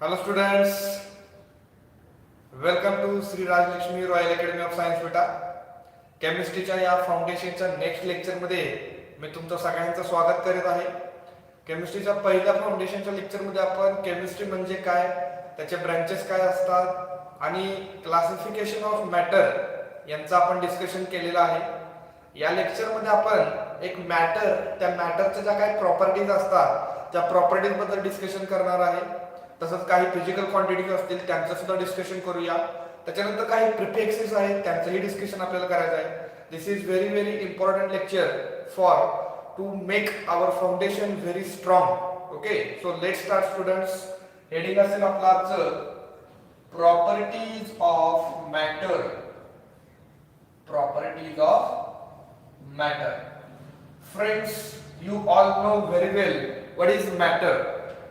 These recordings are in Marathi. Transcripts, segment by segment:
Hello students, welcome to Sri Rajlakshmi Royal Academy of Science बेटा. केमिस्ट्रीच्या या फाउंडेशनच्या नेक्स्ट लेक्चरमध्ये मी तुमचं सगळ्यांचं स्वागत करीत आहे. केमिस्ट्रीच्या पहिल्या फाउंडेशनच्या लेक्चरमध्ये आपण केमिस्ट्री म्हणजे काय, त्याचे ब्रांचेस काय असतात आणि क्लासिफिकेशन ऑफ मॅटर यांचं आपण डिस्कशन केलेलं आहे. या लेक्चरमध्ये आपण एक मॅटर, त्या मॅटरच्या ज्या काही प्रॉपर्टीज असतात त्या प्रॉपर्टीज बद्दल डिस्कशन करणार आहे. तसंच काही फिजिकल क्वांटिटीज असतील त्यांचं सुद्धा डिस्कशन करूया. त्याच्यानंतर काही प्रिफिक्सेस आहेत त्यांचंही डिस्कशन आपल्याला करायचं आहे. This is very very important lecture for to make our foundation very strong. Okay, so let start students. Heading असेल आपलं आजचं properties of matter. Properties of matter. Friends, you all know very well what is matter.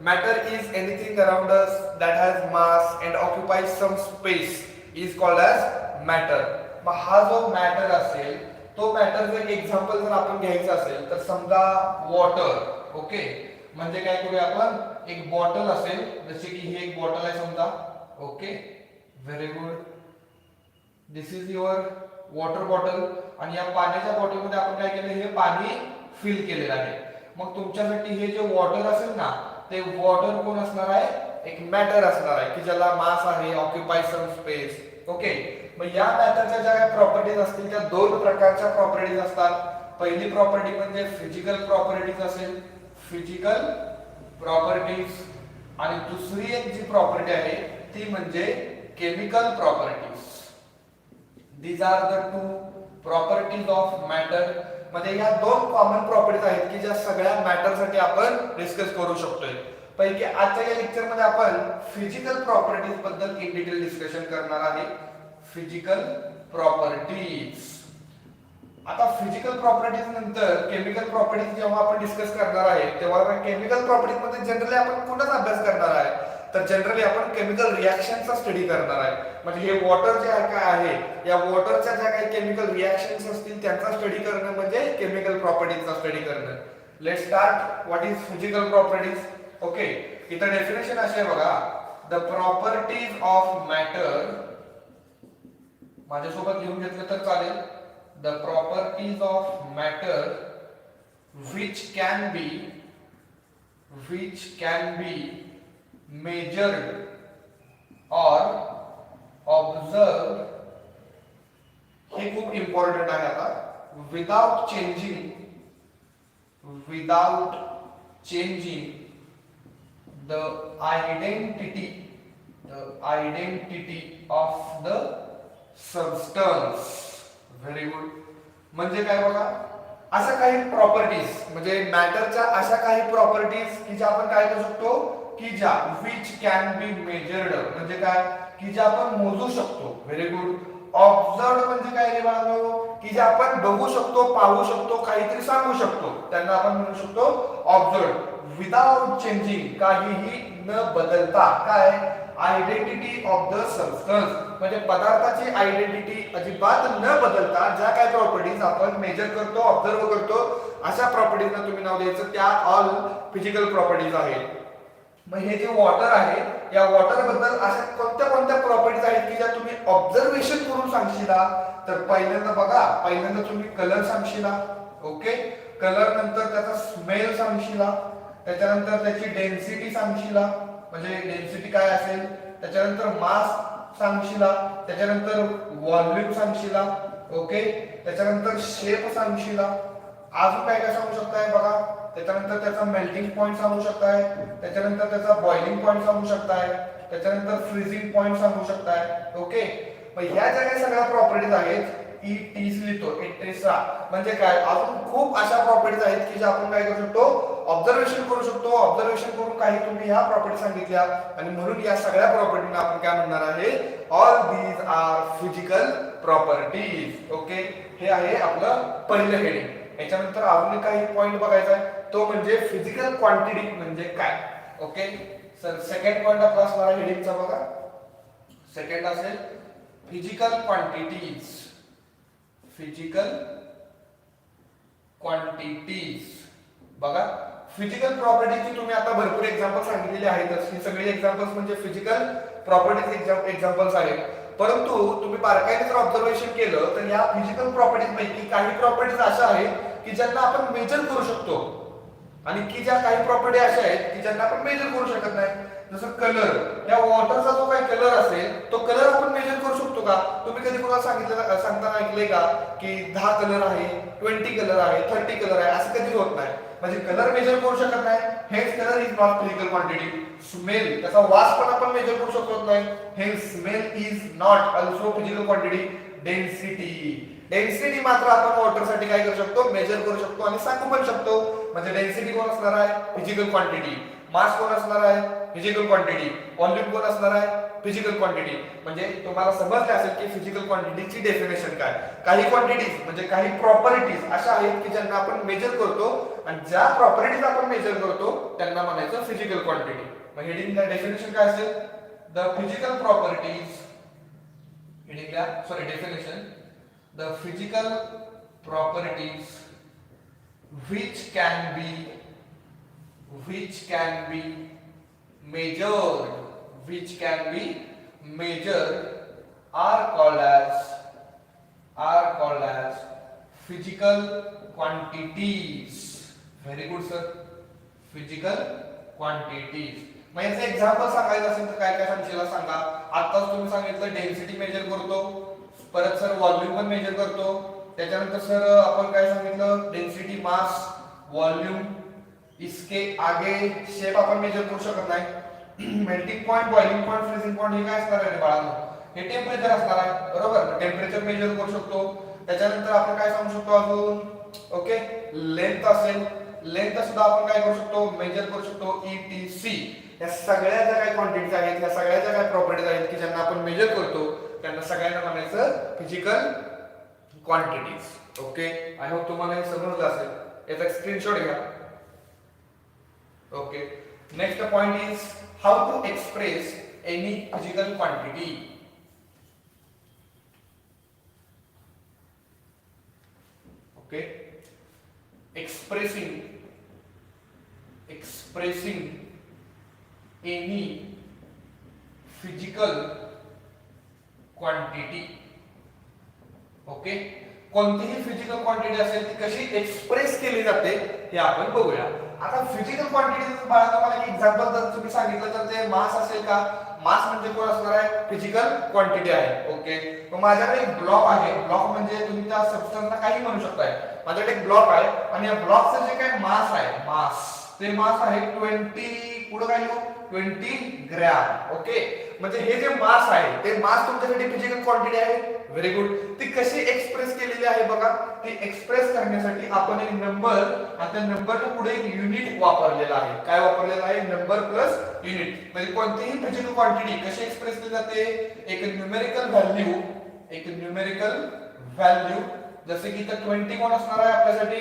Matter is anything around us that has mass and occupies some space is called as matter. मग हा जो मॅटर असेल तो मॅटरचं एक एक्झाम्पल जर आपण घ्यायचं असेल तर समजा वॉटर. ओके, म्हणजे काय करूया आपण, एक बॉटल असेल, जसे की ही एक बॉटल आहे समजा. Okay, very good. This is your water bottle आणि या पाण्याच्या बॉटलमध्ये आपण काय केलं, हे पाणी फिल केलेलं आहे. मग तुमच्यासाठी हे जे वॉटर असेल ना, ते वॉटर कोण असणार आहे, एक मॅटर असणार आहे की ज्याला मास आहे, ऑक्युपाय सम स्पेस. ओके, मग या मॅटरच्या ज्या काही प्रॉपर्टीज असतील त्या दोन प्रकारच्या प्रॉपर्टीज असतात. पहिली प्रॉपर्टी म्हणजे फिजिकल प्रॉपर्टीज असेल, फिजिकल प्रॉपर्टीज, आणि दुसरी एक जी प्रॉपर्टी आहे ती म्हणजे chemical properties. These are the two properties of matter. म्हणजे या दोन कॉमन प्रॉपर्टीज आहेत की ज्या सगळ्या मॅटरसाठी आपण डिस्कस करू शकतोय. पैकी आजच्या या लेक्चर मध्ये आपण फिजिकल प्रॉपर्टीज बद्दल इन डिटेल डिस्कशन करणार आहे. Physical properties. आता फिजिकल प्रॉपर्टीज नंतर केमिकल प्रॉपर्टीज जेव्हा आपण डिस्कस करणार आहे तेव्हा केमिकल प्रॉपर्टीज मध्ये जनरली आपण कुठलाच अभ्यास करणार आहे, तर जनरली आपण केमिकल रिएक्शनचा स्टडी करणार आहे. म्हणजे हे वॉटर जे काय आहे, या वॉटरच्या ज्या काही केमिकल रिएक्शन्स असतील त्यांचा स्टडी करणं म्हणजे केमिकल प्रॉपर्टीजचा स्टडी करणं. Let start. What is physical properties? Okay, इथं डेफिनेशन अशी आहे बघा. द प्रॉपर्टीज ऑफ मॅटर, माझ्यासोबत लिहून घेतलं तर चालेल. The properties of matter which can be measured or observed. हे खूप इम्पॉर्टंट आहे. आता without changing the identity of the substance. Very good. म्हणजे काय बघा, अशा काही प्रॉपर्टीज, म्हणजे मॅटरच्या अशा काही प्रॉपर्टीज की ज्या आपण काय करू शकतो, की ज्या विच कॅन बी मेजर्ड, म्हणजे काय, की ज्या आपण मोजू शकतो. Very good. ऑब्झर्व्ड म्हणजे काय रे बाळांनो, की जे आपण बघू शकतो, पाहू शकतो, काहीतरी सांगू शकतो, त्यांना आपण म्हणू शकतो ऑब्झर्व्ड. विदाउट चेंजिंग, काहीही न बदलता, काय, आयडेंटिटी ऑफ द सबस्टन्स, म्हणजे पदार्थाची आयडेंटिटी अजिबात न बदलता ज्या काही प्रॉपर्टीज आपण मेजर करतो, ऑब्झर्व करतो, अशा प्रॉपर्टीजना तुम्ही नाव द्यायचं, त्या ऑल फिजिकल प्रॉपर्टीज आहेत. मग हे जे वॉटर आहे, या वॉटर बद्दल अशा कोणत्या कोणत्या प्रॉपर्टीज आहेत की ज्या तुम्ही ऑब्झर्वेशन करून सांगशीला, तर पहिल्यांदा बघा, पहिल्यांदा तुम्ही कलर सांगशीला. ओके, कलर नंतर त्याचा स्मेल सांगशीला, त्याच्यानंतर त्याची डेन्सिटी सांगशीला, म्हणजे डेन्सिटी काय असेल, त्याच्यानंतर मास सांगशीला, त्याच्यानंतर व्हॉल्यूम सांगशीला. ओके, त्याच्यानंतर शेप सांगशीला. अजून काय काय सांगू शकताय बघा, त्याच्यानंतर त्याचा मेल्टिंग पॉइंट सांगू शकताय, त्याच्यानंतर त्याचा बॉइलिंग पॉइंट सांगू शकताय, त्याच्यानंतर फ्रीजिंग पॉइंट सांगू शकताय. ओके, मग ह्या ज्या काही सगळ्या प्रॉपर्टीज आहेत, ईटीस लिहितो, एटेसा म्हणजे काय, अजून खूप अशा प्रॉपर्टीज आहेत की ज्या आपण काय करू शकतो, ऑब्झर्वेशन करू शकतो. ऑब्झर्वेशन करून काही तुम्ही ह्या प्रॉपर्टी सांगितल्या आणि म्हणून या सगळ्या प्रॉपर्टीना आपण काय म्हणणार आहे, all these are physical properties. Okay, हे आहे आपलं पहिलं हेडिंग. याच्यानंतर अजून काही पॉइंट बघायचा आहे, तो म्हणजे फिजिकल क्वांटिटी म्हणजे काय. ओके सर, सेकंड पॉइंट आपला असणार आहे हेडिंगचा बघा. सेकंड असेल फिजिकल क्वांटिटीज. फिजिकल क्वांटिटीज बघा, फिजिकल प्रॉपर्टीची तुम्ही आता भरपूर एक्झाम्पल सांगितलेले आहेतच. ही सगळी एक्झाम्पल्स म्हणजे फिजिकल प्रॉपर्टीज एक्झाम्पल्स आहेत. परंतु तुम्ही बारकाईने जर ऑब्झर्वेशन केलं तर या फिजिकल प्रॉपर्टीज पैकी काही प्रॉपर्टीज अशा आहेत की ज्यांना आपण मेजर करू शकतो आणि की ज्या काही प्रॉपर्टी अशा आहेत की ज्यांना आपण मेजर करू शकत नाही. जसं कलर, या वॉटरचा जो काही कलर असेल तो कलर आपण मेजर करू शकतो का? तुम्ही कधी कोणाला सांगताना ऐकलंय का की 10 कलर आहे, 20 कलर आहे, 30 कलर आहे, असं कधी होत नाही. म्हणजे कलर मेजर करू शकत नाही, हेच colour is not physical quantity. Smell, त्याचा वास पण आपण मेजर करू शकत नाही, हे smell is not also physical quantity. Density मात्र आपण वॉटरसाठी काय करू शकतो, मेजर करू शकतो आणि सांगू पण शकतो. म्हणजे डेन्सिटी कोण असणार आहे, फिजिकल क्वांटिटी. मास कोण असणार आहे, फिजिकल क्वांटिटी. व्हॉल्यूम कोण असणार आहे, फिजिकल क्वांटिटी. म्हणजे तुम्हाला समजले असेल की फिजिकल क्वांटिटीची डेफिनेशन काय. काही क्वांटिटीज म्हणजे काही प्रॉपर्टीज अशा आहेत की ज्यांना आपण मेजर करतो आणि ज्या प्रॉपर्टीज आपण मेजर करतो त्यांना म्हणायचं फिजिकल क्वांटिटी. मग हेडिंगला डेफिनेशन काय असेल, द फिजिकल प्रॉपर्टीज, हेडिंगला sorry definition, the physical properties which can be measured are called as physical quantities. Very good sir, physical quantities. मग याचं एक्झाम्पल सांगायचं असेल तर काय काय सांगशील सांगा. आताच तुम्ही सांगितलं डेन्सिटी मेजर करतो, परत सर व्हॉल्यूम पण मेजर करतो, त्याच्यानंतर सर आपण काय सांगितलं, डेन्सिटी, मास, व्हॉल्यूम, इसके आगे शेप आपण मेजर करू शकत नाही. Melting point, boiling point, freezing point हे काय असणार आहे बाळांनो, हे टेम्परेचर असणार आहे. बरोबर, टेम्परेचर मेजर करू शकतो. त्याच्यानंतर आपण काय सांगू शकतो अजून, ओके, लेंथ असेल, लेंथ सुद्धा आपण काय करू शकतो, मेजर करू शकतो, ETC. या सगळ्या ज्या काही क्वांटिटीज आहेत, या सगळ्या ज्या काही प्रॉपर्टीज आहेत की ज्यांना आपण मेजर करतो त्यांना सगळ्यांना म्हणायचं physical quantities. Okay, I hope तुम्हाला हे समजलं असेल. याचा स्क्रीनशॉट घ्या. Okay, next point is how to express any physical quantity. Okay, expressing any physical quantity. Okay, कोणतीही फिजिकल क्वांटिटी असेल ती कशी एक्सप्रेस केली जाते हे आपण बघूया. आता फिजिकल क्वांटिटी बाळा तुम्हाला एक एक्झाम्पल जर तुम्ही सांगितलं तर ते मास असेल का. मास म्हणजे कोण असणार आहे, फिजिकल क्वांटिटी आहे. ओके, मग माझ्याकडे एक ब्लॉक आहे. ब्लॉक म्हणजे तुम्ही त्या सबस्टन्सला काही म्हणू शकताय. माझ्याकडे एक ब्लॉक आहे आणि या ब्लॉकचं जे काही मास आहे, मास, ते मास आहे 20, पुढे काय लिहू, 20 ग्रॅम. ओके, म्हणजे हे जे मास आहे ते मास तुमच्यासाठी फिजिकल क्वांटिटी आहे. Very good. ती कशी एक्सप्रेस केलेली आहे बघा. ती एक्सप्रेस करण्यासाठी आपण एक नंबर आणि त्या नंबरच्या पुढे एक युनिट वापरलेला आहे. काय वापरलेला आहे, नंबर प्लस युनिट. म्हणजे कोणतीही फिजिकल क्वांटिटी कशी एक्सप्रेस केली जाते, एक न्यूमेरिकल व्हॅल्यू, जसे की इथं 20 कोण असणार आहे आपल्यासाठी,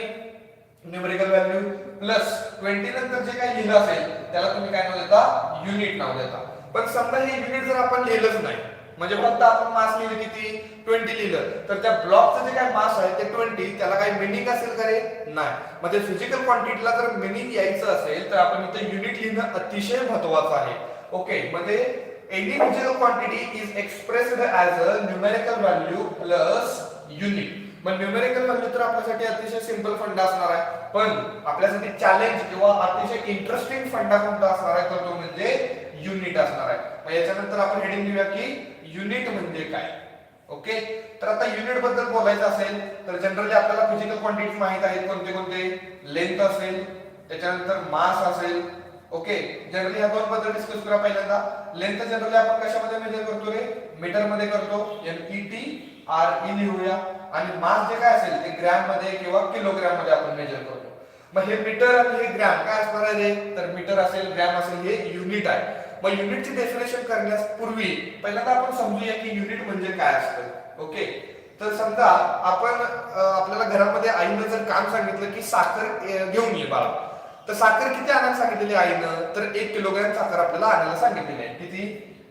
न्यूमेरिकल व्हॅल्यू, प्लस 20 नंतर जे काही लिहिलं असेल त्याला तुम्ही काय नाव देता, युनिट नाव देता. पण समजा हे युनिट जर आपण लिहिलंच नाही, म्हणजे फक्त आपण मास लिहिलं किती, 20 लिहिलं, तर त्या ब्लॉकचं जे काही मास आहे ते 20, त्याला काही मिनिंग असेल का रे, नाही. म्हणजे फिजिकल क्वांटिटीला जर मिनिंग यायचं असेल तर आपण इथे युनिट लिहिणं अतिशय महत्त्वाचं आहे. ओके, म्हणजे any physical quantity is expressed as a numerical value plus unit. मग न्यूमेरिकल व्हॅल्यू तर आपल्यासाठी अतिशय सिंपल फंडा असणार आहे, पण आपल्यासाठी चॅलेंज किंवा अतिशय इंटरेस्टिंग फंडा कोणता असणार आहे तर तो म्हणजे युनिट असणार आहे. मग याच्यानंतर आपण हेडिंग लिहूया की युनिट म्हणजे काय. ओके, तर आता युनिट बद्दल बोलायचं असेल तर जनरली आपल्याला फिजिकल क्वांटिटीज माहित आहेत. कोणते कोणते, लेंथ असेल, त्याच्यानंतर मास असेल. ओके, जनरली ह्या दोन बद्दल डिस्कस करूया. पहिल्यांदा लेंथ जनरली आपण कशामध्ये मेजर करतो रे, मीटर मध्ये करतो, METRE लिहूया. आणि मास जे काय असेल ते ग्रॅम मध्ये किंवा किलोग्रॅम मध्ये आपण मेजर करतो. मग हे मीटर आणि हे ग्रॅम काय असणार आहे रे, तर मीटर असेल, ग्रॅम असेल, हे युनिट आहे. मग युनिटची डेफिनेशन करण्यापूर्वी पहिल्यांदा आपण समजूया की युनिट म्हणजे काय असतं. ओके, तर समजा आपण आपल्याला घरामध्ये आईनं जर काम सांगितलं की साखर घेऊन ये बाळा, तर साखर किती आणायला सांगितलेली आईनं, तर 1 किलोग्रॅम साखर आपल्याला आणायला सांगितलेली आहे. किती,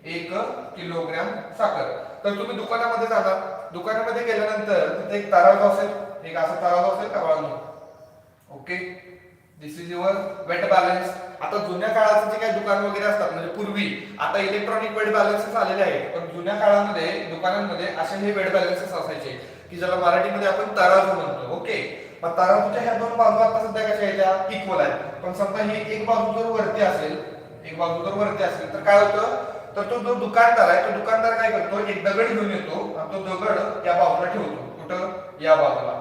1 किलोग्रॅम साखर. तर तुम्ही दुकानामध्ये जाणार, दुकानामध्ये गेल्यानंतर तिथे एक तराजू असेल, एक असं तराजू असेल का बाळांनो. Okay, this is your weight balance. आता जुन्या काळाचे जे काही दुकान वगैरे असतात म्हणजे पूर्वी, आता इलेक्ट्रॉनिक वेट बॅलन्सेस आलेले आहेत, पण जुन्या काळामध्ये दुकानांमध्ये असे हे वेट बॅलन्सेस असायचे की ज्याला मराठीमध्ये आपण तराजू म्हणतो. ओके, मग तराजूच्या ह्या दोन बाजू आता सध्या कशा यायच्या इक्वल आहेत. पण समजा ही एक बाजू जर वरती असेल, एक बाजू जर वरती असेल तर काय होतं, तर तो जो दुकानदार आहे तो दुकानदार काय करतो, एक दगड घेऊन येतो आणि तो दगड या बाजूला ठेवतो. कुठं, या बाजूला.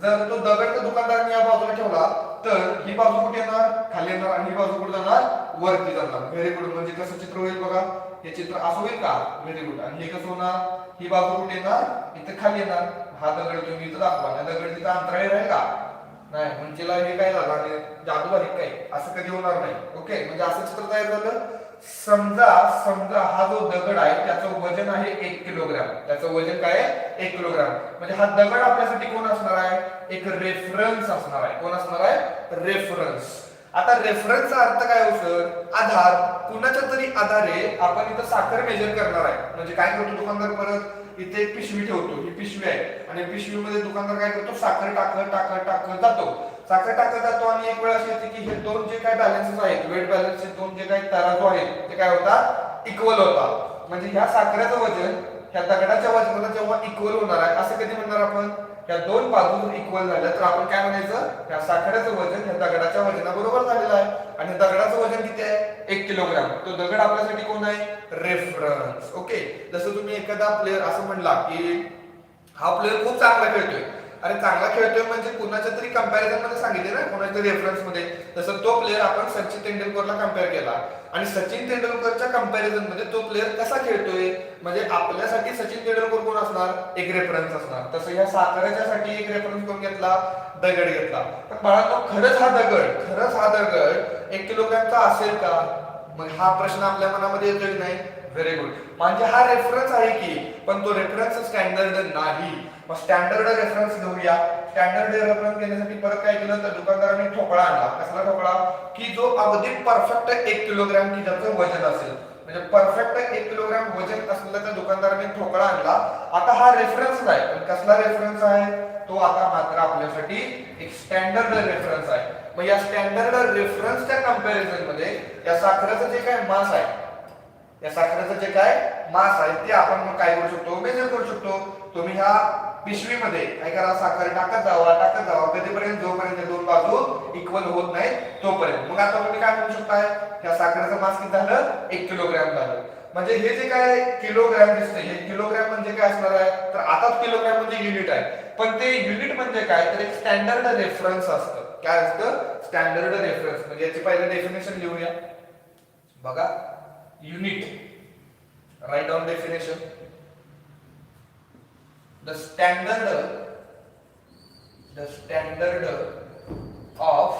जर तो दगड त्या दुकानदाराने या बाजूला ठेवला तर ही बाजू कुठे येणार, खाली येणार, आणि ही बाजू कुठे जाणार, वरती जाणार. Very good. म्हणजे कसं चित्र होईल बघा, हे चित्र असं होईल का, व्हेरी गुड. आणि हे कसं होणार, ही बाजू कुठे येणार, इथे खाली येणार. हा दगड तुम्ही इथं दाखवा, या दगड तिथं अंतराळी राहील का, नाही. म्हणजे हे काय झालं आणि जादू आहे काय, असं कधी होणार नाही. ओके, म्हणजे असं चित्र तयार झालं. समजा हा जो दगड आहे त्याचं वजन आहे 1 किलोग्राम. त्याचं वजन काय आहे, 1 किलोग्राम. म्हणजे हा दगड आपल्यासाठी कोण असणार आहे, एक रेफरन्स असणार आहे. कोण असणार आहे, रेफरन्स. आता रेफरन्सचा अर्थ काय होतं, आधार. कुणाच्या तरी आधारे आपण इथं साखर मेजर करणार आहे. म्हणजे काय करतो दुकानदार, परत इथे एक पिशवी ठेवतो, ही पिशवी आहे आणि पिशवीमध्ये दुकानदार काय करतो, साखर टाकत जातो. साखर टाकत जातो आणि एक वेळ अशी येते की हे दोन जे काही बॅलन्सेस आहेत, वेट बॅलन्सचे दोन जे काही तराजू आहेत ते काय होतात, इक्वल होतात. म्हणजे ह्या साखरेचं वजन ह्या दगडाच्या वजनाला जेव्हा इक्वल होणार आहे, असं कधी म्हणणार आपण, या दोन बाजू इक्वल झाल्या तर आपण काय म्हणायचं, या साखरेचं वजन ह्या दगडाच्या वजनाबरोबर झालेलं आहे. आणि दगडाचं वजन किती आहे, 1 किलोग्राम. तो दगड आपल्यासाठी कोण आहे, रेफरन्स. ओके, जसं तुम्ही एखादा प्लेअर असं म्हणला की हा प्लेअर खूप चांगला खेळतोय, अरे चांगला खेळतोय म्हणजे कुणाच्या तरी कंपॅरिझन मध्ये सांगितले ना, कुणाच्या तरी रेफरन्स मध्ये. तसं तो प्लेअर आपण सचिन तेंडुलकरला कम्पेअर केला आणि सचिन तेंडुलकरच्या कंपॅरिझन मध्ये तो प्लेअर कसा खेळतोय, म्हणजे आपल्यासाठी सचिन तेंडुलकर कोण असणार, एक रेफरन्स असणार. तसं या साखरेच्यासाठी एक रेफरन्स कोण घेतला, दगड घेतला. पण बाळांनो, खरंच हा दगड 1 किलोग्रामचा असेल का, मग हा प्रश्न आपल्या मनामध्ये येतोय की नाही. Very good. म्हणजे हा रेफरन्स आहे की, पण तो रेफरन्स स्टँडर्ड नाही. मग स्टँडर्ड रेफरन्स घेऊया. स्टँडर्ड रेफरन्स घेण्यासाठी परत काय केलं, तर दुकानदाराने ठोकळा आणला. कसला ठोकळा, की जो अगदी परफेक्ट 1 किलोग्राम की ज्याचं वजन असेल, म्हणजे परफेक्ट 1 किलोग्राम वजन असलेला त्या दुकानदाराने ठोकळा आणला. आता हा रेफरन्स आहे, पण कसला रेफरन्स आहे, तो आता मात्र आपल्यासाठी एक स्टँडर्ड रेफरन्स आहे. मग या स्टँडर्ड रेफरन्सच्या कंपॅरिझन मध्ये या साखरेचं जे काय मास आहे, या साखरेचं जे काय मास आहे ते आपण मग काय करू शकतो, मेजर करू शकतो. तुम्ही ह्या पिशवीमध्ये काय करा, साखर टाकत जावा कधीपर्यंत, जोपर्यंत दोन बाजू इक्वल होत नाही तोपर्यंत. मग आता तुम्ही काय म्हणू शकताय, ह्या साखरेचं मास किती झालं, 1 किलोग्राम झालं. म्हणजे हे जे काय किलोग्राम दिसतंय, हे किलोग्राम म्हणजे काय असणार आहे, तर आता किलोग्राम म्हणजे युनिट आहे. पण ते युनिट म्हणजे काय, तर एक स्टँडर्ड रेफरन्स असतं. काय असतं, स्टँडर्ड रेफरन्स. म्हणजे याची पहिलं डेफिनेशन लिहूया बघा. Unit, write down definition. The standard of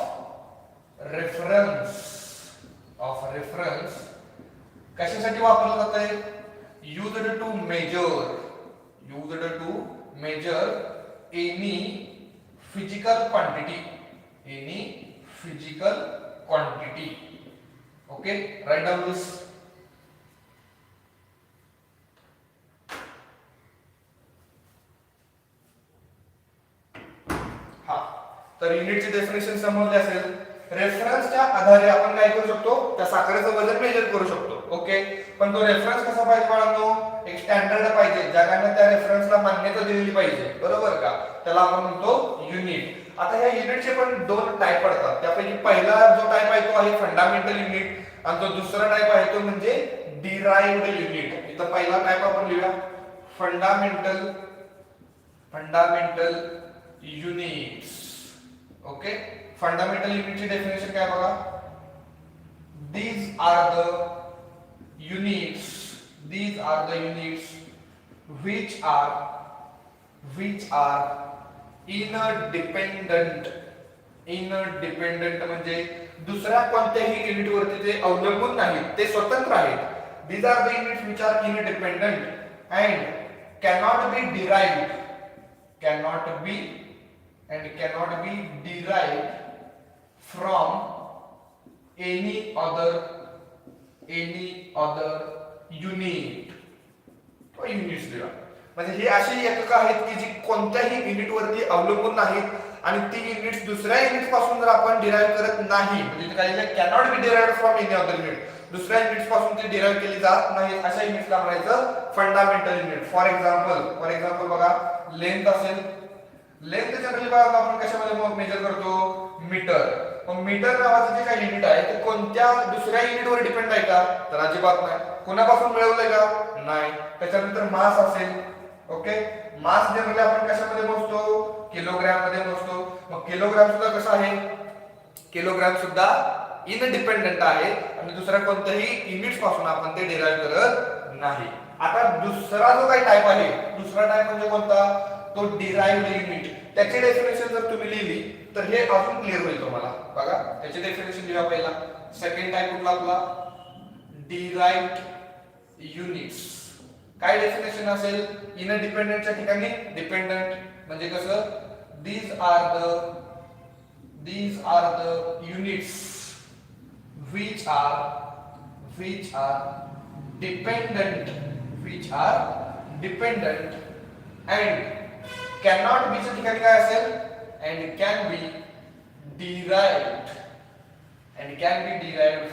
reference कशासाठी वापरलं जात आहे, used to measure any physical quantity. Okay, write down this. तर युनिटची डेफिनेशन समजली असेल. रेफरन्सच्या आधारे आपण काय करू शकतो, त्या साखरेचं वजन मेजर करू शकतो. ओके, पण तो रेफरन्स कसा पाहिजे बाळांनो, एक स्टँडर्ड पाहिजे, जगाने त्या रेफरन्सला मान्यता दिलेली पाहिजे, बरोबर का, त्याला आपण म्हणतो युनिट. आता ह्या युनिटचे पण दोन टाइप पडतात. त्यापैकी पहिला जो टाइप आहे तो आहे फंडामेंटल युनिट आणि तो दुसरा टाइप आहे तो म्हणजे डिराइव्हड युनिट. इथं पहिला टाइप आपण लिहूया, फंडामेंटल युनिट्स. ओके, फंडामेंटल युनिटची डेफिनेशन काय बघा, these are the units which are independent म्हणजे दुसऱ्या कोणत्याही युनिट वरती ते अवलंबून नाहीत, ते स्वतंत्र आहेत. these are the units which are independent and cannot be derived from any other unit. तो युनिट्स दिला म्हणजे ही अशी एकक आहेत की जी कोणत्याही युनिट वरती अवलंबून नाहीत आणि ती युनिट्स दुसऱ्या युनिट्स पासून जर आपण डिराईव्ह करत नाही, म्हणजे काय cannot be derived from any other unit, दुसऱ्या युनिट्स पासून ती डिराईव्ह केली जात नाही, अशा युनिट्सला म्हणायचं फंडामेंटल युनिट. फॉर एक्झाम्पल बघा, लेंथ असेल, लेंथ जनरली बघा आपण कशामध्ये मेजर करतो, मीटर. मग मीटर नावाचं जे काही युनिट आहे ते कोणत्या दुसऱ्या युनिटवर डिपेंड आहे का, तर अजिबात नाही. कोणापासून मिळवलंय का, नाही. त्याच्यानंतर मास असेल, ओके, मास जनरली आपण कशामध्ये मोजतो, किलोग्रॅम मध्ये मोजतो. मग किलोग्रॅम सुद्धा कसं आहे, किलोग्रॅम सुद्धा इनडिपेंडंट आहे आणि दुसऱ्या कोणत्याही युनिट्स पासून आपण ते डिराईव्ह करत नाही. आता दुसरा जो काही टाइप आहे, दुसरा टाइप म्हणजे कोणता, तो डिराइव्ड युनिट. त्याची डेफिनेशन जर तुम्ही लिहिली तर हे अजून क्लिअर होईल तुम्हाला. बघा त्याची डेफिनेशन लिहा पहिला. सेकंड टाइप कुठला आपला, डिराइव्ड युनिट्स. काय डेफिनेशन असेल, इनडिपेंडंटच्या ठिकाणी डिपेंडंट, म्हणजे कसं, these are the units which are dependent and cannot be च्या ठिकाणी काय असेल, and can be derived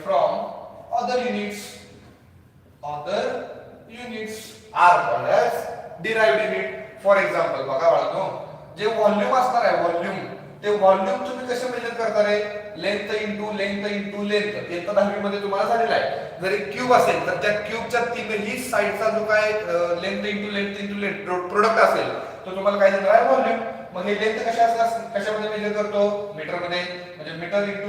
from other units are called as derived unit. For example बघा बाळांनो, जे व्हॉल्यूम असणार आहे, ते व्हॉल्यूम तुम्ही कसे मेजर करणार आहे, लेंथ इंटू लेंथ. इयत्ता 10वी मध्ये तुम्हाला झालेला आहे. जर एक क्यूब असेल तर त्या क्यूबच्या तीनही साइडचा जो काय लेंथ इंटू लेंथ प्रोडक्ट असेल तो तुम्हाला काय देणार आहे, व्हॉल्यूम. मग हे लेंथ कशामध्ये मेजर करतो, मीटर मध्ये. म्हणजे मीटर इंटू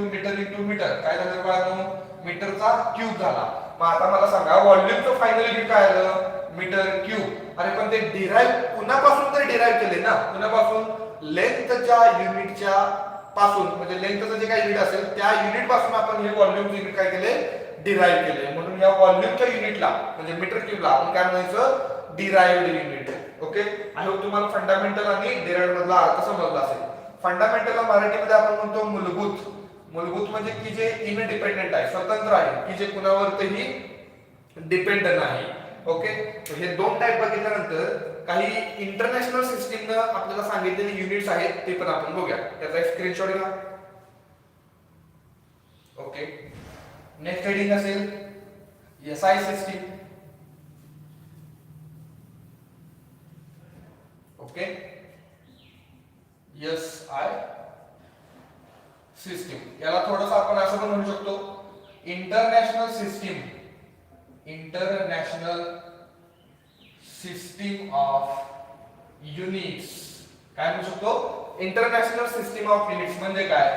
मीटर काय झालं बाळांनो, मीटरचा क्यूब झाला. मग आता मला सांगा व्हॉल्यूमचं फायनल युनिट काय आलं, मीटर क्यूब. अरे पण ते डिराइव्ह कुणापासून तर डिराइव्ह केले ना, कुणापासून, लेंथच्या युनिटच्या पासून. म्हणजे लेंथचं जे काही युनिट असेल त्या युनिट पासून आपण हे व्हॉल्यूम युनिट काय केले, डिराइव्ह केले. म्हणून या व्हॉल्यूमच्या युनिटला म्हणजे मीटर क्यूबला आपण काय म्हणायचं, derived unit. Okay, I hope तुम्हाला फंडामेंटल आणि डिराइव्ड मधला अर्थ समजला असेल. फंडामेंटलला मराठीमध्ये आपण म्हणतो मूलभूत. मूलभूत म्हणजे की जे इनडिपेंडंट आहे, स्वतंत्र आहे, की जे कुणावरही डिपेंडंट नाही. ओके, हे दोन टाइप बघितल्यानंतर काही इंटरनॅशनल सिस्टीमनं आपल्याला सांगितलेले युनिट्स आहेत ते पण आपण बघूया. त्याचा एक स्क्रीनशॉट घ्या. ओके, नेक्स्ट हेडिंग असेल SI system. Okay, SI system, याला थोडंसं आपण असं पण म्हणू शकतो, इंटरनॅशनल सिस्टीम ऑफ युनिट्स. काय म्हणू शकतो, इंटरनॅशनल सिस्टीम ऑफ युनिट्स. म्हणजे काय,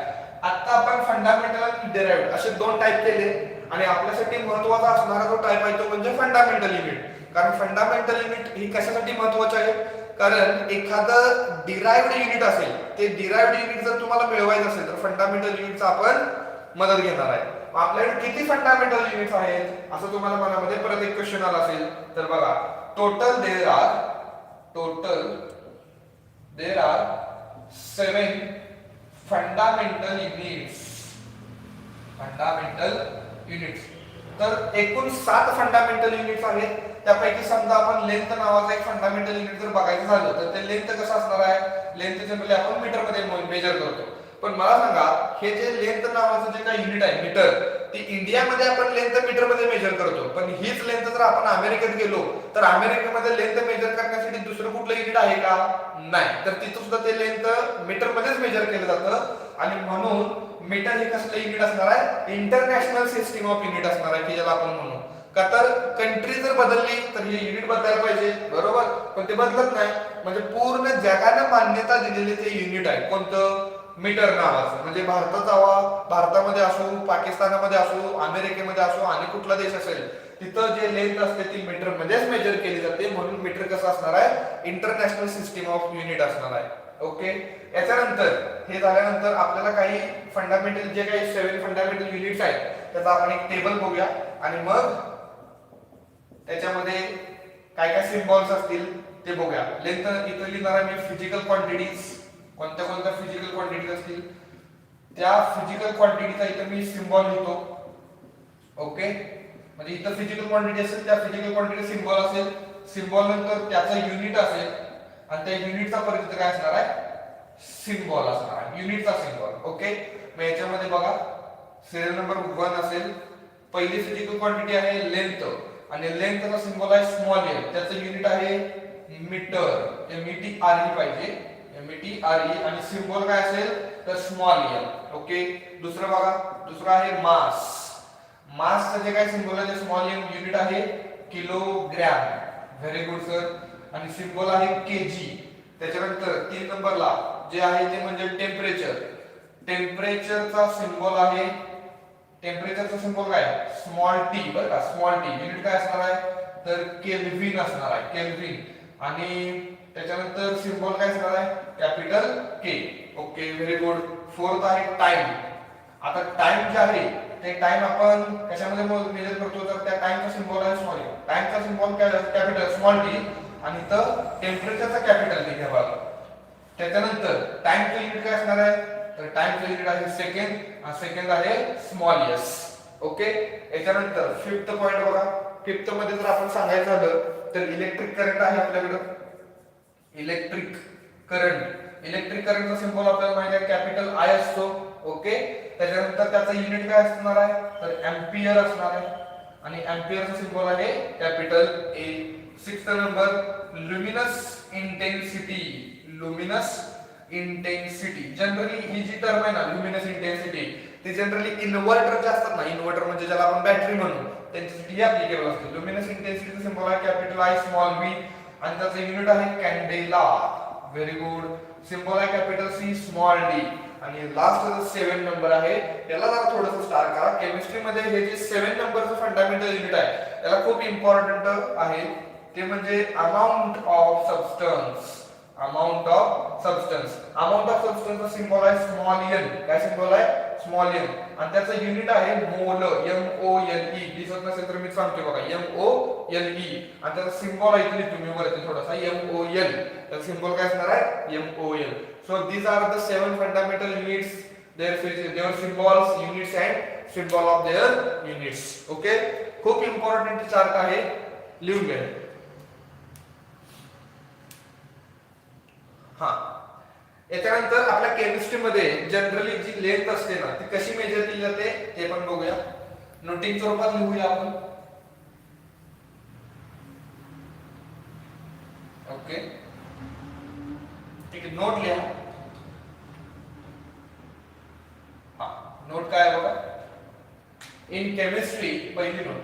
आता आपण फंडामेंटल आणि डिराइव्ड असे दोन टाइप केले आणि आपल्यासाठी महत्त्वाचा असणारा जो टाइप आहे तो म्हणजे फंडामेंटल युनिट. कारण फंडामेंटल युनिट ही कशासाठी महत्त्वाचे आहे, कारण एखादं डिराइव्ड युनिट असेल, ते डिराइव्ड युनिट जर तुम्हाला मिळवायचं असेल तर फंडामेंटल युनिटचा आपण मदत घेणार आहे. आपल्याकडे किती फंडामेंटल युनिट्स आहेत असं तुम्हाला मनामध्ये परत एक क्वेश्चन आला असेल तर बघा, total there are 7 fundamental units. तर एकूण 7 फंडामेंटल युनिट्स आहेत. त्यापैकी समजा आपण लेंथ नावाचा एक फंडामेंटल युनिट जर बघायचं झालं तर ते लेंथ कसं असणार आहे, लेंथ जनरली आपण मीटर मध्ये मेजर करतो. पण मला सांगा, हे जे लेंथ नावाचं जे काही युनिट आहे मीटर, ती इंडियामध्ये आपण लेंथ मीटर मध्ये मेजर करतो. पण हीच लेंथ जर आपण अमेरिकेत गेलो तर अमेरिकेमध्ये लेंथ मेजर करण्यासाठी दुसरं कुठलं युनिट आहे का, नाही. तर तिथं सुद्धा ते लेंथ मीटर मध्येच मेजर केलं जातं. आणि म्हणून मीटर हे कसलं युनिट असणार आहे, इंटरनॅशनल सिस्टीम ऑफ युनिट असणार आहे, की ज्याला आपण म्हणू. का तर कंट्री जर बदलली तर हे युनिट बदलायला पाहिजे, बरोबर, पण ते बदलत नाही. म्हणजे पूर्ण जगाने मान्यता दिलेले ते युनिट आहे, कोणतं, मीटर नावाचं. म्हणजे भारतामध्ये असो, पाकिस्तानामध्ये असो, अमेरिकेमध्ये असो आणि कुठला देश असेल तिथं जे लेंथ असते ती मीटर मध्येच मेजर केली जाते. म्हणून मीटर कसं असणार आहे, इंटरनॅशनल सिस्टीम ऑफ युनिट असणार आहे. ओके, याच्यानंतर हे झाल्यानंतर आपल्याला काही फंडामेंटल जे काही 7 फंडामेंटल युनिट्स आहेत त्याचा आपण एक टेबल बघूया आणि मग त्याच्यामध्ये काय काय सिम्बॉल्स असतील ते बघूया. लेंथ इथं लिहिणार आहे मी फिजिकल क्वांटिटीज. कोणत्या फिजिकल क्वांटिटीज असतील त्या फिजिकल क्वांटिटीचा इथं मी सिम्बॉल लिहितो. ओके, म्हणजे इथं फिजिकल क्वांटिटी असेल त्या फिजिकल क्वांटिटी सिम्बॉल असेल, सिम्बॉल नंतर त्याचा युनिट असेल आणि त्या युनिटचा परिचय काय असणार आहे, सिम्बॉल असणार आहे, युनिटचा सिम्बॉल. ओके, मग याच्यामध्ये बघा सिरियल नंबर 1 असेल, पहिली फिजिकल क्वांटिटी आहे लेंथ, आणि लेंथचा सिम्बॉल आहे स्मॉल एल, त्याचं युनिट आहे मीटर, METRE पाहिजे, METRE, आणि सिम्बॉल काय असेल तर स्मॉल एल. ओके, दुसरं बघा, दुसरं आहे मास. मासचं जे काय सिम्बॉल आहे ते स्मॉल एल, युनिट आहे किलोग्रॅम. Very good sir. आणि सिम्बॉल आहे केजी. त्याच्यानंतर 3 नंबरला जे आहे ते म्हणजे टेम्परेचर. टेम्परेचरचा सिम्बॉल आहे, टेम्परेचरचा सिम्बॉल काय स्मॉल टी, बरं का, स्मॉल टी. युनिट काय असणार आहे तर केल्विन असणार आहे, केल्विन. आणि त्याच्यानंतर सिम्बॉल काय असणार आहे capital K. Okay, very good. Fourth आहे टाइम. आता टाइम जे आहे ते टाइम आपण कशामध्ये मेजर करतो तर त्या टाइमचा सिम्बॉल आहे स्मॉल. टाइमचा सिम्बॉल कॅपिटल स्मॉल टी, आणि इथं टेम्परेचरचा कॅपिटल टी घ्यावा. त्याच्यानंतर टाइमचं युनिट काय असणार आहे तर टाइमचं युनिट आहे सेकंड, आणि सेकंड आहे स्मॉल एस. ओके, याच्यानंतर फिफ्थ पॉइंट बघा. फिफ्थ मध्ये जर आपण सांगायचं झालं तर इलेक्ट्रिक करंट आहे आपल्याकडे. इलेक्ट्रिक करंट, इलेक्ट्रिक करंटचा सिम्बॉल आपल्याला माहिती आहे कॅपिटल आय असतो. ओके, त्याच्यानंतर त्याचं युनिट काय असणार आहे तर एम्पियर असणार आहे, आणि एम्पियरचा सिम्बॉल आहे capital A. Sixth number luminous intensity. Luminous intensity, generally ही जी टर्म आहे ना लुमिनस इंटेन्सिटी, ती जनरली इन्व्हर्टर जे असतात ना, इन्व्हर्टर म्हणजे ज्याला आपण बॅटरी म्हणू, त्यांच्यासाठी ही ऍप्लिकेबल असते. लुमिनस इंटेन्सिटीचा सिम्बॉल आहे कॅपिटल आय स्मॉल व्ही, आणि त्याचं युनिट आहे कॅन्डेला. Very good. सिम्बॉल आहे कॅपिटल सी स्मॉल डी. आणि लास्ट 7 नंबर आहे, त्याला जरा थोडंसं स्टार करा. केमिस्ट्री मध्ये हे जे 7 नंबरचं फंडामेंटल युनिट आहे त्याला खूप इम्पॉर्टंट आहे, ते म्हणजे amount of substance. Amount of substance. Amount of सबस्टन्सचा सिम्बॉल आहे स्मॉल एन. काय सिम्बॉल आहे स्मॉल एन, आणि त्याचं युनिट आहे मोल, MOLE. दिसत नसेल तर मी सांगतो बघा, MOLE, आणि त्याचा सिम्बॉल ऐकली तुम्ही वरती थोडासा MOL. त्याचा सिम्बॉल काय असणार आहे MOL. So these are the 7 fundamental units, their symbols, units and symbol of their units. Okay, खूप इम्पॉर्टंट चार्ट आहे, लिहून घ्या. हा, याच्यानंतर आपल्या केमिस्ट्री मध्ये जनरली जी लेंथ असते ना ती कशी मेजर केली जाते ते पण बघूया. नोटिंग स्वरूपात लिहूया आपण. ओके, ठीक आहे, नोट लिहा. हा, नोट काय आहे बघा. इन केमिस्ट्री, पहिली नोट,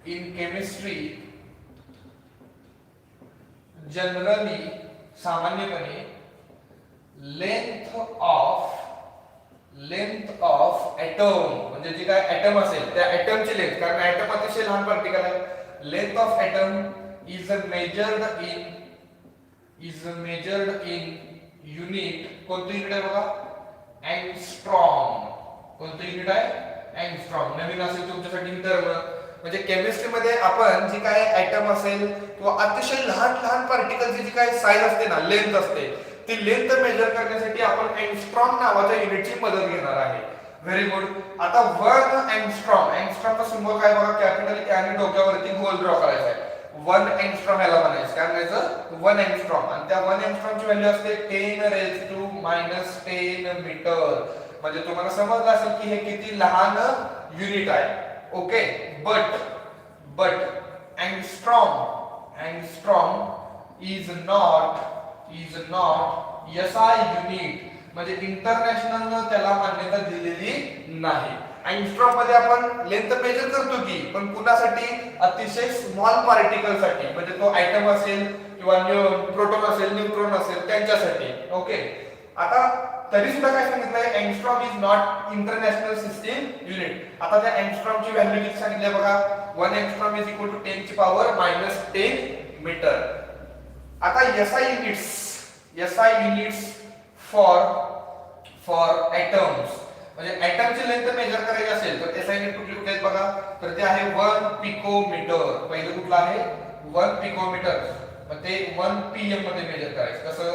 इन केमिस्ट्री जनरली, सामान्यपणे लेंथ ऑफ एटम, म्हणजे जे काय एटम असेल त्या एटमची लेंथ, कारण एटम अतिशय लहान पार्टिकल आहे. Length of atom is measured in unit. कोणतं युनिट आहे बघा एंगस्ट्रॉम. कोणतं युनिट आहे एंगस्ट्रॉम. नवीन असेल तुमच्यासाठी टर्म. म्हणजे केमिस्ट्री मध्ये आपण जी काय एटम असेल किंवा अतिशय लहान लहान पार्टिकलची जी काय साईज असते ना, लेंथ असते, ती लेंथ मेजर करण्यासाठी आपण एंगस्ट्रॉम नावाच्या युनिटची मदत घेणार आहे. Very good. आता 1 एंगस्ट्रॉम, एंगस्ट्रॉमचा सिम्बॉल काय बघा कॅपिटल ए, आणि डोक्यावरती गोल ड्रॉ करायचा आहे. 1 एंगस्ट्रॉम याला म्हणायचं, काय म्हणायचं 1 एंगस्ट्रॉम. आणि त्या 1 एंगस्ट्रॉमची व्हॅल्यू असते 10⁻⁻10 मीटर. म्हणजे तुम्हाला समजलं असेल की हे किती लहान युनिट आहे. Okay, but angstrom is not SI unit, म्हणजे इंटरनॅशनल त्याला मान्यता दिलेली नाही. एंगस्ट्रॉम मध्ये आपण लेंथ मेजर करतो की, पण कुणासाठी अतिशय स्मॉल पार्टिकल साठी, म्हणजे तो ऍटम असेल किंवा प्रोटॉन असेल न्यूट्रॉन असेल त्यांच्यासाठी. ओके, आता तरी सुद्धा काय सांगितलंय angstrom is not international system unit. आता त्या एंगस्ट्रॉमची व्हॅल्यू किती सांगितली बघा, 1 angstrom is equal to 10⁻⁻10 metre. आता SI युनिट्स फॉर एटम्स, म्हणजे एटमची लेंथ मेजर करायची असेल तर SI युनिट कुठली कुठली आहेत बघा, तर ते आहे 1 पिकोमीटर. पहिलं कुठलं आहे 1 पिकोमीटर. मग ते 1 PM मध्ये मेजर करायचं. कसं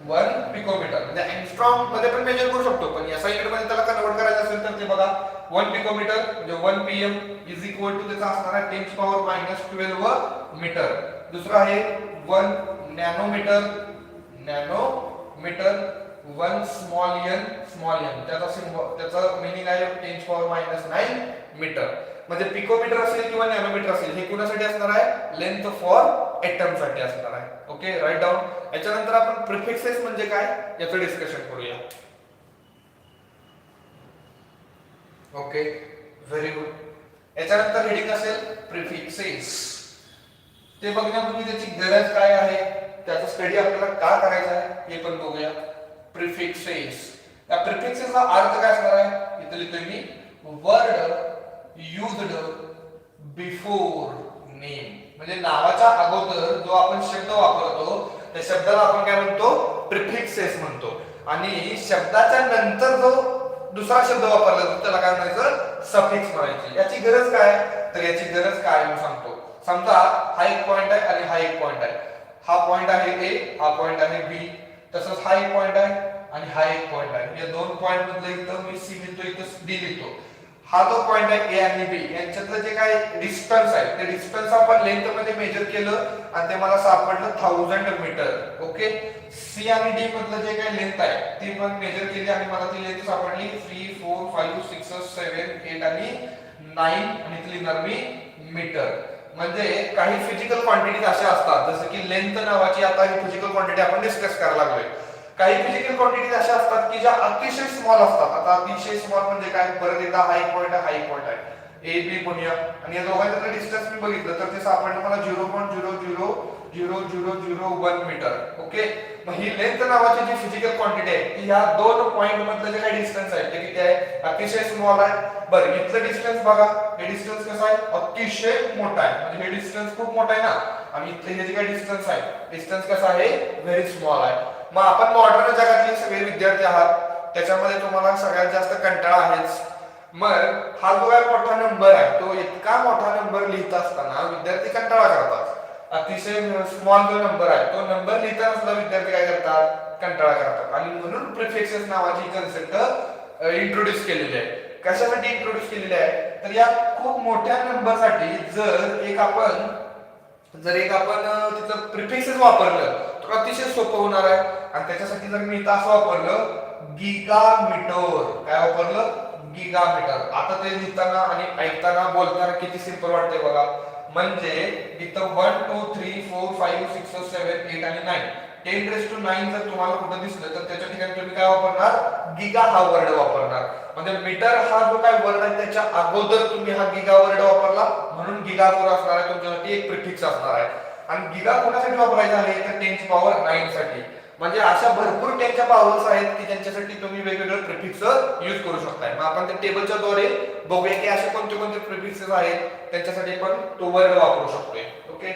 1 पिकोमीटर, म्हणजे एंगस्ट्रॉम मध्ये पण मेजर करू शकतो, पण SI युनिट मध्ये त्याला कन्वर्ट करायचं असेल तर ते बघा 1 पिकोमीटर म्हणजे 1 PM इज इक्वल टू त्याचा असणार आहे 10⁻⁻12 मीटर. दुसरं आहे 1 नॅनोमीटर. 1 स्मॉल n त्याचा सिम्बॉल त्याचा मीनिंग आहे 10⁻⁹ मीटर. म्हणजे पिकोमीटर असेल किंवा नॅनोमीटर असेल हे कुणासाठी असणार आहे लेंथ फॉर एटम साठी असणार आहे. Okay write down. याच्यानंतर आपण प्रिफिक्सेस म्हणजे काय याचं डिस्कशन करूया. Okay very good. याच्यानंतर हेडिंग असेल प्रिफिक्सेस. ते बघण्यापूर्वी त्याची गरज काय आहे त्याचा स्टडी आपल्याला का करायचा आहे हे पण बघूया. प्रिफिक्सेस या प्रिफिक्सेसचा अर्थ काय असणार आहे इथे लिहितोय मी वर्ड युज्ड बिफोर नेम. म्हणजे नावाच्या अगोदर जो आपण शब्द वापरतो त्या शब्दाला आपण काय म्हणतो प्रिफिक्सेस म्हणतो. आणि शब्दाच्या नंतर जो दुसरा शब्द वापरला जातो त्याला काय म्हणायचं सफिक्स म्हणायचे. याची गरज काय तर याची गरज काय मी सांगतो. समजा हा एक पॉइंट आहे आणि हा एक पॉइंट आहे. हा पॉइंट आहे ए हा पॉइंट आहे बी. तसंच हा एक पॉइंट आहे आणि हा एक पॉइंट आहे. या दोन पॉइंट मधले इथं मी सी लिहितो इथं डी लिहितो. हा जो पॉइंट आहे ए आणि बी यांच्यातलं जे काय डिस्टन्स आहे ते डिस्टन्स आपण लेंथ मध्ये मेजर केलं आणि ते मला सापडलं 1000 मीटर. ओके सी आणि डी मधलं जे काय लेंथ आहे ती पण मेजर केली आणि मला ती लेंथ सापडली 3 4 5 6 7 8 आणि 9 आणि ती लिहिणार मी मीटर. म्हणजे काही फिजिकल क्वांटिटीज अशा असतात जसं की लेंथ नावाची आता ही फिजिकल क्वांटिटी आपण डिस्कस करायला लागलोय. काही फिजिकल क्वांटिटीज अशा असतात की ज्या अतिशय स्मॉल असतात. आता अतिशय स्मॉल म्हणजे काय परत एकदा हा एक पॉइंट हा एक पॉइंट आहे ए बी म्हणूया आणि या दोघांचं डिस्टन्स मी बघितलं तर ते सापडलं मला 0.0000001 मीटर. ओके मग ही लेंथ नावाची जी फिजिकल क्वांटिटी आहे ती ह्या दोन पॉइंट मधलं जे काही डिस्टन्स आहे ते किती आहे अतिशय स्मॉल आहे. बरं इथलं डिस्टन्स बघा हे डिस्टन्स कसं आहे अतिशय मोठा आहे. म्हणजे हे डिस्टन्स खूप मोठा आहे ना आणि इथले हे जे काही डिस्टन्स आहे डिस्टन्स कसं आहे व्हेरी स्मॉल आहे. मग आपण मॉडर्न जगातले सगळे विद्यार्थी आहात त्याच्यामध्ये तुम्हाला सगळ्यात जास्त कंटाळा आहेच. मग हा जो काय मोठा नंबर आहे तो इतका मोठा नंबर लिहित असताना विद्यार्थी कंटाळा करतात. अतिशय स्मॉल जो नंबर आहे तो नंबर लिहिताना सुद्धा विद्यार्थी काय करतात कंटाळा करतात. आणि म्हणून प्रिफिक्सेस नावाची कन्सेप्ट इंट्रोड्यूस केलेली आहे. कशासाठी इंट्रोड्यूस केलेली आहे तर या खूप मोठ्या नंबरसाठी जर एक आपण तिथं प्रिफिक्सेस वापरलं तर अतिशय सोपं होणार आहे. आणि त्याच्यासाठी जर मी इथं असं वापरलं गिगामीटर काय वापरलं गिगामीटर. आता ते लिहिताना आणि ऐकताना बोलताना किती सिंपल वाटतंय बघा. म्हणजे इथं 1 2 3 4 5 6 7 8 आणि 9 10⁹ जर तुम्हाला कुठं दिसलं तर त्याच्या ठिकाणी तुम्ही काय वापरणार गिगा हा वर्ड वापरणार. म्हणजे मीटर हा जो काय वर्ड आहे त्याच्या अगोदर तुम्ही हा गिगा वर्ड वापरला म्हणून गिगा जो असणार आहे तुमच्यासाठी एक प्रिफिक्स असणार आहे. आणि गिगा कोणासाठी वापरायचा आहे तर 10⁻⁹ साठी. म्हणजे अशा भरपूर 10च्या पॉवर्स आहेत की त्यांच्यासाठी तुम्ही वेगवेगळे प्रिफिक्स यूज करू शकता. मग आपण त्या टेबलच्या द्वारे बघूया की असे कोणते कोणते प्रिफिक्सेस आहेत त्यांच्यासाठी पण तो वर्ड वापरू शकतोय. ओके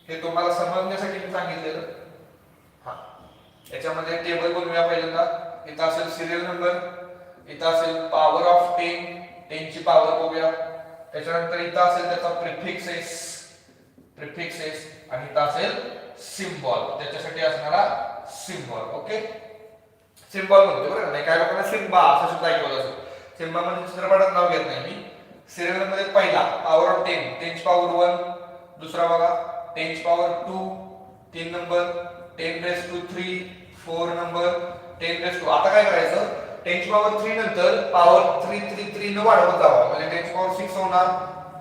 हे तुम्हाला समजण्यासाठी मी सांगितलेलं. हा याच्यामध्ये टेबल बनवूया. पहिल्यांदा इथं असेल सिरियल नंबर इथं असेल पॉवर ऑफ 10 ची पॉवर बघूया. त्याच्यानंतर इथं असेल त्याचा प्रिफिक्सेस आणि इथं असेल सिम्बॉल त्याच्यासाठी असणारा सिम्बॉल. ओके सिम्बॉल म्हणतो बरं नाही काय लोकांना सिम्बा असं शब्द ऐकवलं असेल. सिम्बा म्हणजे चित्रपटात नाव घेत नाही मी. सिरियल मध्ये पहिला पॉवर ऑफ 10 ची पॉवर 1. दुसरा बघा 10 ची पॉवर 2 3 नंबर 10⁻³ 4 नंबर 10⁻². आता काय करायचं 10 ची पॉवर 3 नंतर पॉवर 3 न वाढवत जावा. म्हणजे 10 ची पॉवर 6 होणार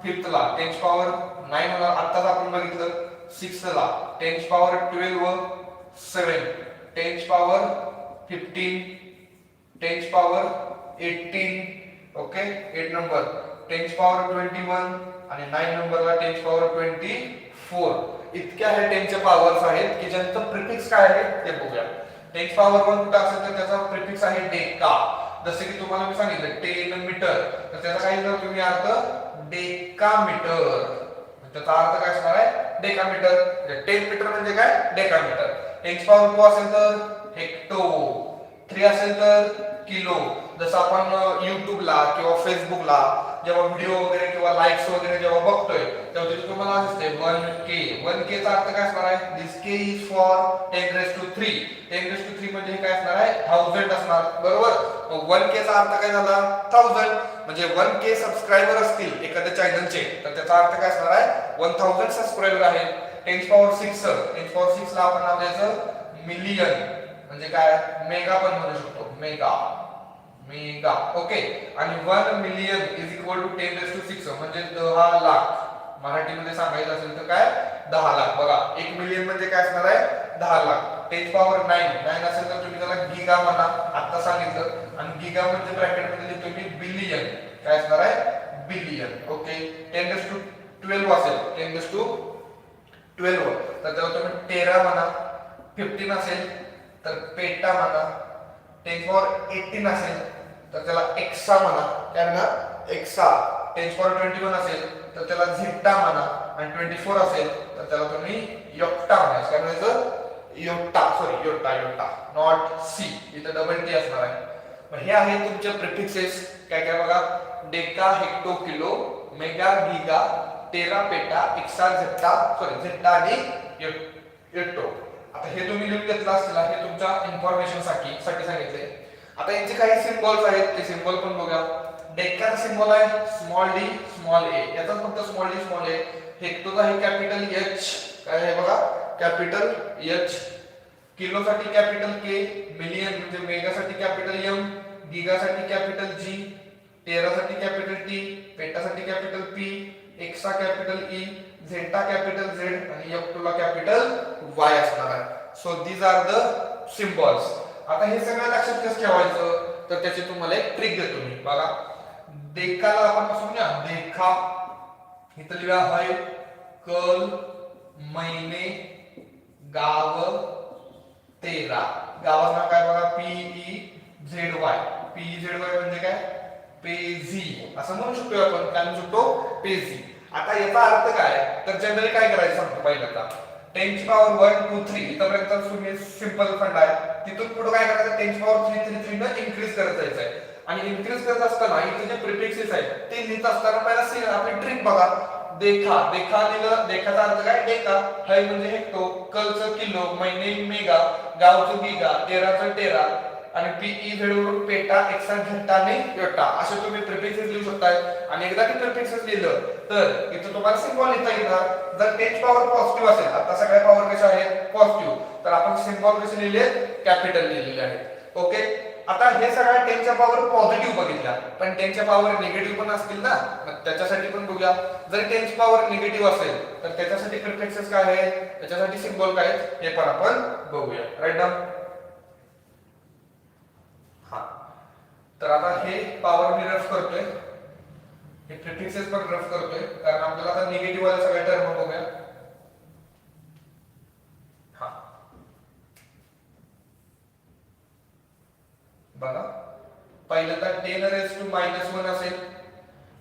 5th ला 10 ची पॉवर 9 होणार. आताच आपण बघितलं 6th ला 10 ची पॉवर 12 व 7 10 ची पॉवर 15 10 ची पॉवर 18. ओके 8 नंबर 10 ची पॉवर 21 आणि 9 नंबरला 10 ची पॉवर 24. इतक्या हे 10च्या पॉवर्स आहेत की ज्यांचं प्रिफिक्स काय आहे ते बघूया. 10 ची पॉवर 1 कुठे असेल तर त्याचा प्रिफिक्स आहे डेका. जसे की तुम्हाला मी सांगितलं 10 मीटर तर त्याचा काय जर तुम्ही अर्थ डेकामीटर. त्याचा अर्थ काय असणार आहे डेकामीटर. 10 मीटर म्हणजे काय डेकामीटर. 10 ची पॉवर 2 असेल तर हेक्टो. 3 असेल तर किलो. जसं आपण युट्यूबला किंवा फेसबुकला जेव्हा व्हिडिओ वगैरे किंवा लाईक्स वगैरे जेव्हा बघतोय तेव्हा तिथे तुम्हाला दिसते 1K चा अर्थ काय असणार आहे दिस K इज फॉर 10⁻³ 10⁻³ म्हणजे काय असणार आहे 1000 असणार बरोबर. मग 1K चा अर्थ काय झाला 1000. म्हणजे 1K सबस्क्रायबर असतील एखाद्या चॅनलचे तर त्याचा अर्थ काय असणार आहे 1000 सबस्क्रायबर आहेत. 10⁻⁶ ला आपण नाव द्यायचं मिलियन. म्हणजे काय मेगा पण म्हणू शकतो मेगा मेगा ओके आणि 1 मिलियन इज इक्वल टू 10⁶ म्हणजे 10 लाख मराठीमध्ये सांगायचं असेल तर काय 10 लाख बघा 1 मिलियन म्हणजे काय असणार आहे 10 लाख 10⁹ असेल तर तुम्ही त्याला गिगा म्हणा आता सांगितलं आणि गिगा म्हणजे ब्रॅकेटमध्ये लिहितो मी बिलियन काय असणार आहे बिलियन ओके 10⁻12 असेल 10⁻12 तर त्याला तुम्ही टेरा म्हणा 15 असेल तर पेटा म्हणा 10⁻18 असेल तर त्याला एक्सा म्हणा काय म्हणा एक्सा 10⁻21 असेल तर त्याला झिट्टा म्हणा आणि 24 असेल तर त्याला तुम्ही योक्टा म्हणायचं काय म्हणायचं yotta sorry yotta yotta not C इथं डबल टी असणार आहे मग हे आहे तुमचे प्रिफिक्सेस काय काय बघा deca hecto kilo mega giga टेरा पेटा एक्सा झिट्टा सॉरी झिट्टा आणि योटो आता हे तुम्ही लिहून घेतलं असेल हे तुमच्या इन्फॉर्मेशन साठी सांगितले आता यांचे काही सिम्बॉल्स आहेत ते सिम्बॉल पण बघा डेकाचा सिम्बॉल आहे स्मॉल डी स्मॉल ए याचा फक्त स्मॉल डी स्मॉल ए हेक्टोचा आहे कॅपिटल एच काय आहे बघा कॅपिटल एच किलोसाठी कॅपिटल के मिलियन म्हणजे मेगासाठी कॅपिटल एम गिगासाठी कॅपिटल जी टेरासाठी कॅपिटल टी पेटासाठी capital P exa capital E zetta capital Z आणि योक्टोला कॅपिटल वाय असणार आहे so these are the symbols आता हे सगळं लक्षात कसं ठेवायचं तर त्याची तुम्हाला एक ट्रिक देतो मी बघा देखाला आपण समजा देखा इथं लिहा है कल महिने गाव तेरा गावाचं नाव काय बघा PEZY PEZY म्हणजे काय पेझी असं म्हणू शकतो आपण काय म्हणू शकतो पेझी आता याचा अर्थ काय तर जनरली काय करायचं सांगतो पहिल्यांदा 10⁻1 2 3 इथपर्यंत तुम्ही सिंपल फंड आहे तिथून पुढे काय करायचं 10⁻3 न इन्क्रीज करत जायचं आहे आणि इन्क्रीज करत असताना इथे जे प्रिफिक्सेस आहेत ते लिहित असताना पहिला आपली ट्रिक बघा देखा देखा लिहिलं देखाचा अर्थ काय डेका है म्हणजे हेक्टो कलचं किलो महिने मेगा गावचं गिगा टेराचं टेरा आणि PEZ वरून पेटा एक्सा झट्टा आणि योटा असे तुम्ही प्रिफिक्सेस लिहू शकताय आणि एकदा ते प्रिफिक्सेस लिहिलं तर इथं तुम्हाला सिम्बॉल लिहिता येणार जर 10 पॉवर पॉझिटिव्ह असेल आता सगळ्या पॉवर कशा आहेत पॉझिटिव्ह तर आपण सिम्बॉल कसे लिहिले कॅपिटल लिहिलेले आहेत ओके आता हे सगळ्या 10 च्या पॉवर पॉझिटिव्ह बघितल्या पण 10 च्या पॉवर निगेटिव्ह पण असतील ना मग त्याच्यासाठी पण बघूया जर 10 ची पॉवर निगेटिव्ह असेल तर त्याच्यासाठी प्रिफिक्सेस काय आहेत त्याच्यासाठी सिम्बॉल काय आहेत हे पण आपण बघूया राईट डाऊन तर आता हे पॉवर मी रफ करतोय हे प्रिफिक्सेस पण रफ करतोय कारण आपल्याला आता निगेटिव्ह वाले सगळे टर्म बघूया हा बघा पहिल्यांदा 10⁻⁻1 असेल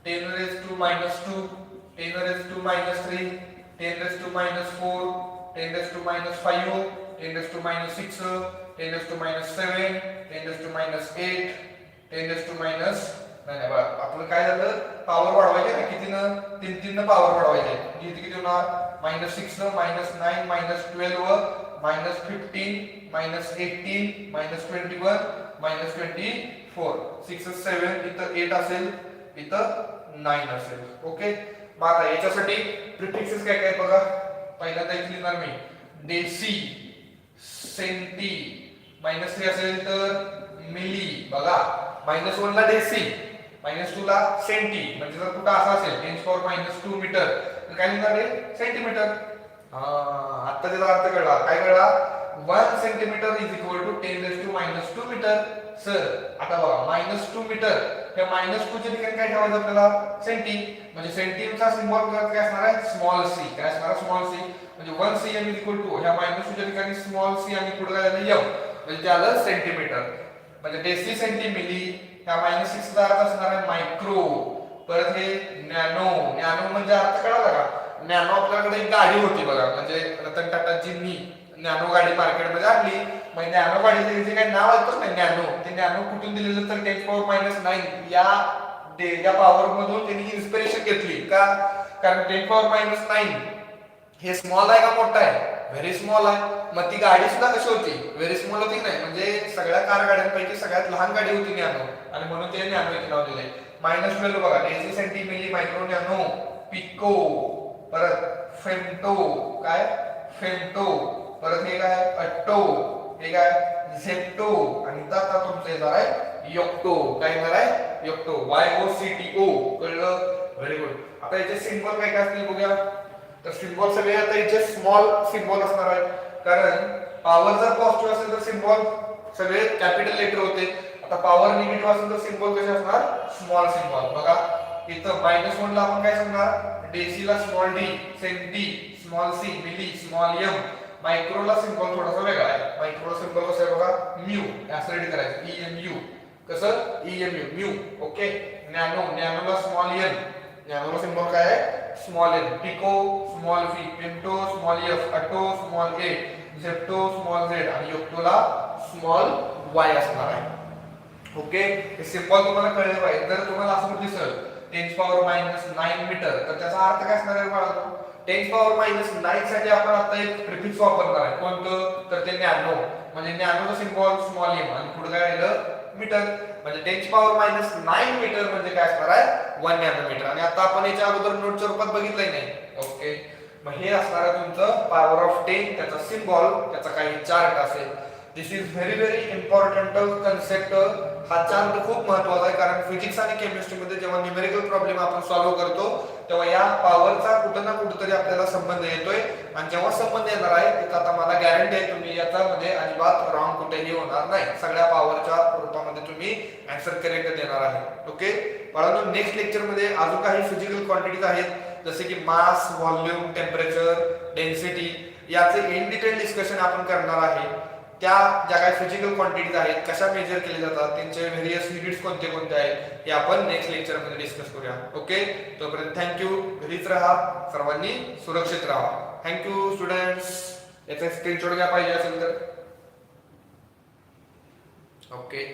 10⁻⁻2 10⁻⁻3 10⁻⁻4 10⁻⁻5 10⁻⁻6 10⁻⁻7 10⁻⁻8 10⁻⁻ नाही बघा आपलं काय झालं पॉवर वाढवायचे ना कितीनं 3 न पॉवर वाढवायचे किती होणार -6 न -9 -12 -15 -18 -21 -24 6 7 इथं 8 असेल इथं 9 असेल ओके मग आता याच्यासाठी प्रिफिक्सेस काय काय बघा पहिल्यांदा इथे लिहिणार मी डेसी सेंटी -3 असेल तर मिली बघा -1 ला डेसी -2 ला सेंटी म्हणजे जर कुठं असं असेल 10⁻⁻2 मीटर तर काय लिहिणार आहे सेंटीमीटर आता त्याचा अर्थ कळला काय कळला 1 centimetre is equal to 10⁻⁻2 metre sir आता बघा -2 मीटर हे -2 च्या ठिकाणी काय ठेवायचं आपल्याला सेंटी म्हणजे सेंटीचा सिम्बॉल काय असणार आहे स्मॉल सी काय असणार स्मॉल सी म्हणजे 1 cm इज इक्वल टू ह्या -2 च्या ठिकाणी स्मॉल सी आणि पुढे काय झालं m म्हणजे ते आलं सेंटीमीटर म्हणजे डेसी सेंटी मिली ह्या -6 चा अर्थ असणार आहे मायक्रो परत हे नॅनो नॅनो म्हणजे अर्थ कळाला का नॅनो आपल्याकडे एक गाडी होती बघा म्हणजे रतन टाटाची नॅनो गाडी मार्केटमध्ये आणली मग नॅनो गाडीचे जे काही नाव ऐकतोच नाही नॅनो ते नॅनो कुठून दिलेलं तर 10⁻⁹ या पॉवर मधून त्यांनी इन्स्पिरेशन घेतली का कारण 10⁻⁹ हे स्मॉल आहे का मोठा आहे व्हेरी स्मॉल आहे मग ती गाडी सुद्धा कशी होती व्हेरी स्मॉल होती नाही म्हणजे सगळ्या कार गाड्यांपैकी सगळ्यात लहान गाडी होती नॅनो आणि म्हणून ते नॅनो इथे नाव दिले -12 बघा deci centi milli micro nano pico परत फेमटो काय फेमटो परत हे काय अट्टो हे काय झेप्टो आणि इथं आता तुमचं येणार आहे योक्टो. काय येणार आहे योक्टो, YOCTO. कळलं? Very good. आता याचे सिम्बॉल काय काय असतील बघूया. तर सिम्बॉल सगळे आता याचे स्मॉल सिम्बॉल असणार आहेत, कारण पॉवर जर पॉझिटिव्ह असेल तर सिम्बॉल सगळे कॅपिटल लेटर होते. आता पॉवर निगेटिव्ह असेल तर सिम्बॉल कसे असणार स्मॉल सिम्बॉल. बघा इथं -1 ला आपण काय सांगणार, डेसीला small D, centi small C, milli small M. मायक्रोला सिम्बॉल थोडासा वेगळा आहे. मायक्रो सिम्बॉल कसं आहे बघा, म्यू असं रीड करायचं, EMU. कसं EMU म्यू. ओके. नॅनो, नॅनोला स्मॉल एन, नॅनोला सिम्बॉल काय आहे small N. Pico small P, पिंटो small F, atto small A, zepto small Z आणि योक्टोला स्मॉल वाय असणार आहे. ओके. हे सिम्बॉल तुम्हाला कळले पाहिजे. जर तुम्हाला असं दिसलं 10⁻⁹ मीटर तर त्याचा अर्थ काय असणार आहे बाळांनो, 10⁻⁹ साठी आपण आता एक प्रिफिक्स वापरणार आहे. कोणतं, तर ते नॅनो. म्हणजे नॅनोचा सिम्बॉल स्मॉल एम आणि पुढे काय राहिलं मीटर. म्हणजे 10⁻⁹ मीटर म्हणजे काय असणार आहे 1 नॅनोमीटर. आणि आता आपण याच्या अगोदर नोटच्या रूपात बघितलंय नाही. ओके. मग हे असणार आहे तुमचं पॉवर ऑफ 10, त्याचा सिम्बॉल, त्याचा काही चार्ट असेल. दिस इज व्हेरी इम्पॉर्टंट कन्सेप्ट. हा चार्ट खूप महत्वाचा आहे, कारण फिजिक्स आणि केमिस्ट्रीमध्ये जेव्हा न्यूमेरिकल प्रॉब्लेम आपण सॉल्व्ह करतो तेव्हा या पॉवरचा कुठं ना कुठेतरी आपल्याला संबंध येतोय. आणि जेव्हा संबंध येणार आहे तिथं आता मला गॅरंटी आहे तुम्ही याच्यामध्ये अजिबात रॉंग कुठेही होणार नाही. सगळ्या पॉवरच्या रूपामध्ये तुम्ही आन्सर करेक्ट देणार आहे. ओके बाळांनो, नेक्स्ट लेक्चर मध्ये अजून काही फिजिकल क्वांटिटीज आहेत, जसे की मास, व्हॉल्यूम, टेम्परेचर, डेन्सिटी. याचे इन डिटेल डिस्कशन आपण करणार आहे. त्या ज्या काही फिजिकल क्वांटिटीज आहेत, कशा मेजर केले जातात, त्यांचे व्हेरियस युनिट्स कोणते कोणते आहेत, हे आपण नेक्स्ट लेक्चर मध्ये डिस्कस करूया. ओके. तोपर्यंत थँक्यू. घरीच राहा, सर्वांनी सुरक्षित राहा. Thank you students. याचा स्क्रीनशॉट घ्या पाहिजे असेल तर. ओके.